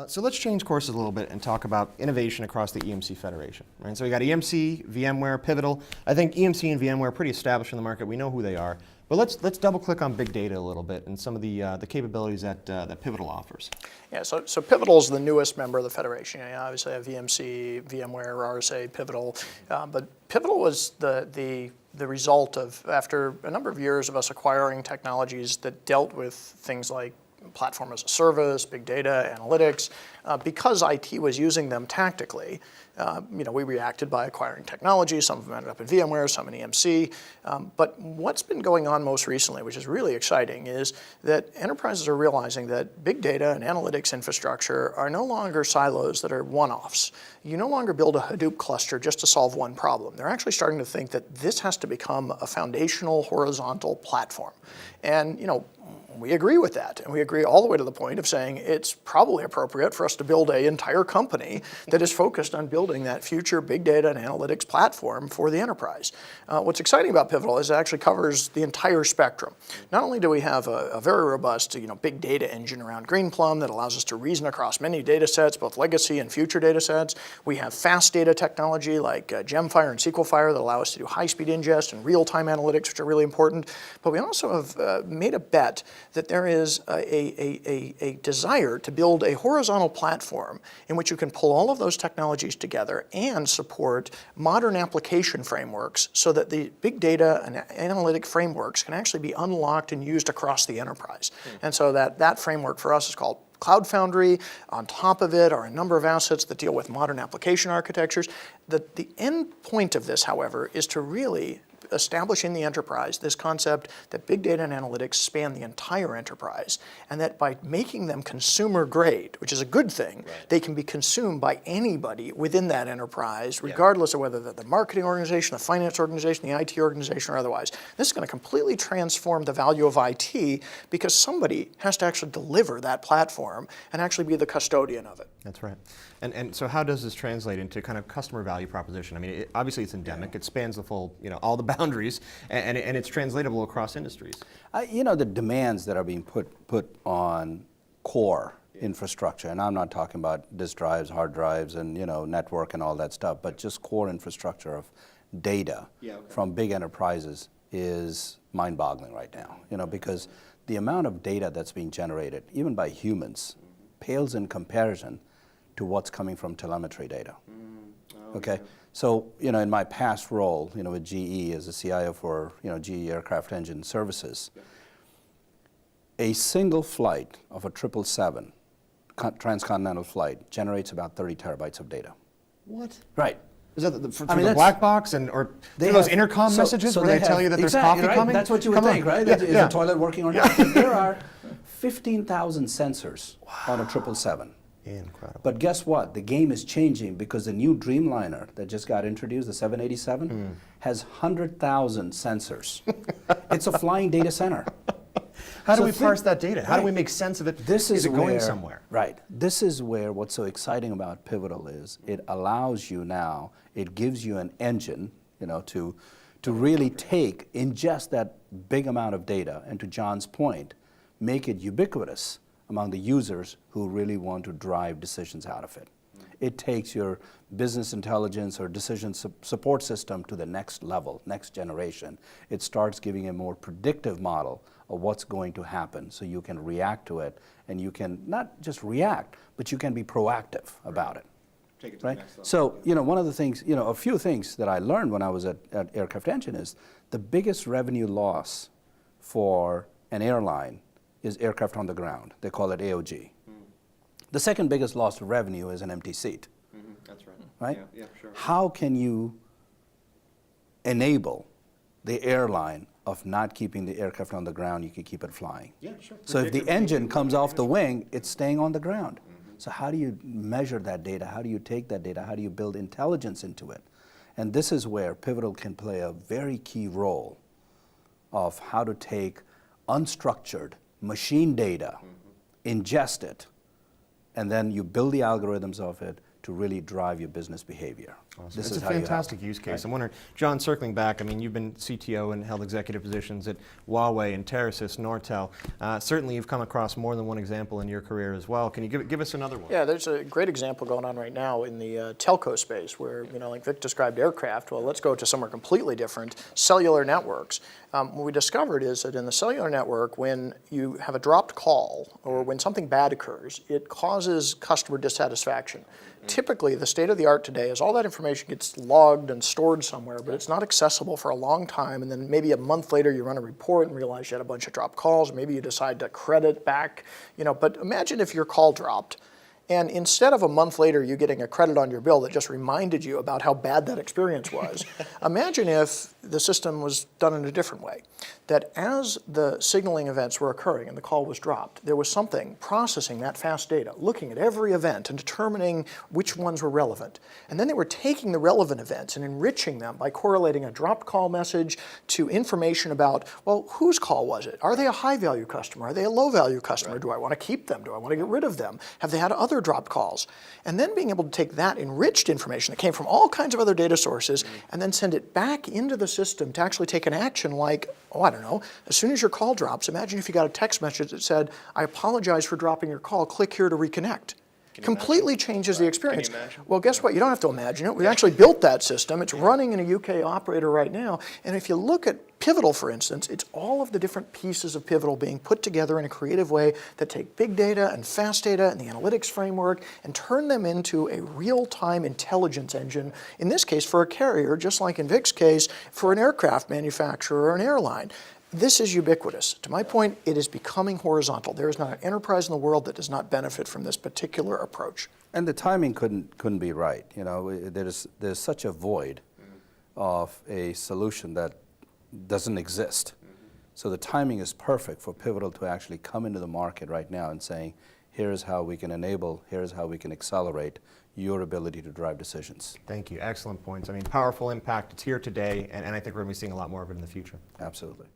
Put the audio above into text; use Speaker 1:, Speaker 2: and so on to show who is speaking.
Speaker 1: So let's change courses a little bit and talk about innovation across the EMC Federation. Right? So we got EMC, VMware, Pivotal. I think EMC and VMware are pretty established in the market. We know who they are. But let's double click on big data a little bit and some of the capabilities that Pivotal offers.
Speaker 2: Yeah, so Pivotal is the newest member of the Federation. You obviously have VMC, VMware, RSA, Pivotal. But Pivotal was the result of, after a number of years of us acquiring technologies that dealt with things like platform as a service, big data, analytics, because IT was using them tactically. We reacted by acquiring technology. Some of them ended up in VMware, some in EMC. But what's been going on most recently, which is really exciting, is that enterprises are realizing that big data and analytics infrastructure are no longer silos that are one-offs. You no longer build a Hadoop cluster just to solve one problem. They're actually starting to think that this has to become a foundational horizontal platform. And we agree with that, and we agree all the way to the point of saying it's probably appropriate for us to build an entire company that is focused on building that future big data and analytics platform for the enterprise. What's exciting about Pivotal is it actually covers the entire spectrum. Not only do we have a very robust big data engine around Greenplum that allows us to reason across many data sets, both legacy and future data sets. We have fast data technology like Gemfire and SQLfire that allow us to do high-speed ingest and real-time analytics, which are really important. But we also have made a bet that there is a desire to build a horizontal platform in which you can pull all of those technologies together and support modern application frameworks so that the big data and analytic frameworks can actually be unlocked and used across the enterprise. And so that framework for us is called Cloud Foundry. On top of it are a number of assets that deal with modern application architectures. The end point of this, however, is to really establish in the enterprise this concept that big data and analytics span the entire enterprise, and that by making them consumer grade, which is a good thing, they can be consumed by anybody within that enterprise, regardless of whether they're the marketing organization, the finance organization, the IT organization, or otherwise. This is going to completely transform the value of IT because somebody has to actually deliver that platform and actually be the custodian of it.
Speaker 1: That's right. And so how does this translate into kind of customer value proposition? I mean, obviously it's endemic. It spans the full, all the boundaries, and it's translatable across industries.
Speaker 3: The demands that are being put on core infrastructure, and I'm not talking about disk drives, hard drives, and network and all that stuff, but just core infrastructure of data from big enterprises is mind-boggling right now. Because the amount of data that's being generated, even by humans, pales in comparison to what's coming from telemetry data. Okay, so in my past role, with GE as a CIO for GE Aircraft Engine Services, a single flight of a 777 transcontinental flight generates about 30 terabytes of data.
Speaker 1: What?
Speaker 3: Right.
Speaker 1: Is that through the black box or through those intercom messages where they tell you that there's coffee coming?
Speaker 3: That's what you would think, right? Is the toilet working or not? But there are 15,000 sensors on a 777.
Speaker 1: Incredible.
Speaker 3: But guess what? The game is changing because the new Dreamliner that just got introduced, the 787, has 100,000 sensors. It's a flying data center.
Speaker 1: How do we parse that data? How do we make sense of it?
Speaker 3: This is
Speaker 1: going somewhere?
Speaker 3: Right. This is where what's so exciting about Pivotal is it allows you now, it gives you an engine, to really ingest that big amount of data, and to John's point, make it ubiquitous among the users who really want to drive decisions out of it. It takes your business intelligence or decision support system to the next level, next generation. It starts giving a more predictive model of what's going to happen so you can react to it, and you can not just react, but you can be proactive about it.
Speaker 1: Take it to the next level.
Speaker 3: So, one of the things, a few things that I learned when I was at Aircraft Engine is the biggest revenue loss for an airline is aircraft on the ground. They call it AOG. The second biggest loss of revenue is an empty seat.
Speaker 1: That's right.
Speaker 3: Right?
Speaker 1: Yeah, sure.
Speaker 3: How can you enable the airline of not keeping the aircraft on the ground? You can keep it flying.
Speaker 1: Yeah, sure.
Speaker 3: So if the engine comes off the wing, it's staying on the ground. So how do you measure that data? How do you take that data? How do you build intelligence into it? And this is where Pivotal can play a very key role of how to take unstructured machine data, ingest it, and then you build the algorithms of it to really drive your business behavior. This
Speaker 1: It's
Speaker 3: is
Speaker 1: a
Speaker 3: how you have
Speaker 1: fantastic
Speaker 3: to.
Speaker 1: use case. I'm wondering, John, circling back, I mean, you've been CTO and held executive positions at Huawei and Terasys, Nortel. Certainly you've come across more than one example in your career as well. Can you give us another one?
Speaker 2: Yeah, there's a great example going on right now in the telco space where, like Vic described aircraft. Well, let's go to somewhere completely different, cellular networks. What we discovered is that in the cellular network, when you have a dropped call or when something bad occurs, it causes customer dissatisfaction. Typically, the state of the art today is all that information gets logged and stored somewhere, but it's not accessible for a long time, and then maybe a month later you run a report and realize you had a bunch of dropped calls, maybe you decide to credit back, but imagine if your call dropped, and instead of a month later you getting a credit on your bill that just reminded you about how bad that experience was, imagine if the system was done in a different way. That as the signaling events were occurring and the call was dropped, there was something processing that fast data, looking at every event and determining which ones were relevant. And then they were taking the relevant events and enriching them by correlating a dropped call message to information about, well, whose call was it? Are they a high-value customer? Are they a low-value customer? Right. Do I want to keep them? Do I want to get rid of them? Have they had other dropped calls? And then being able to take that enriched information that came from all kinds of other data sources and then send it back into the system to actually take an action like, I don't know, as soon as your call drops, imagine if you got a text message that said, I apologize for dropping your call, click here to reconnect. Completely changes the experience. Well, guess what? You don't have to imagine it. We actually built that system. It's running in a UK operator right now. And if you look at Pivotal, for instance, it's all of the different pieces of Pivotal being put together in a creative way that take big data and fast data and the analytics framework and turn them into a real-time intelligence engine, in this case for a carrier, just like in Vic's case, for an aircraft manufacturer or an airline. This is ubiquitous. To my point, it is becoming horizontal. There is not an enterprise in the world that does not benefit from this particular approach.
Speaker 3: And the timing couldn't be right. There's such a void of a solution that doesn't exist. So the timing is perfect for Pivotal to actually come into the market right now and saying, here's how we can enable, here's how we can accelerate your ability to drive decisions.
Speaker 1: Thank you. Excellent points. I mean, powerful impact. It's here today, and I think we're going to be seeing a lot more of it in the future.
Speaker 3: Absolutely.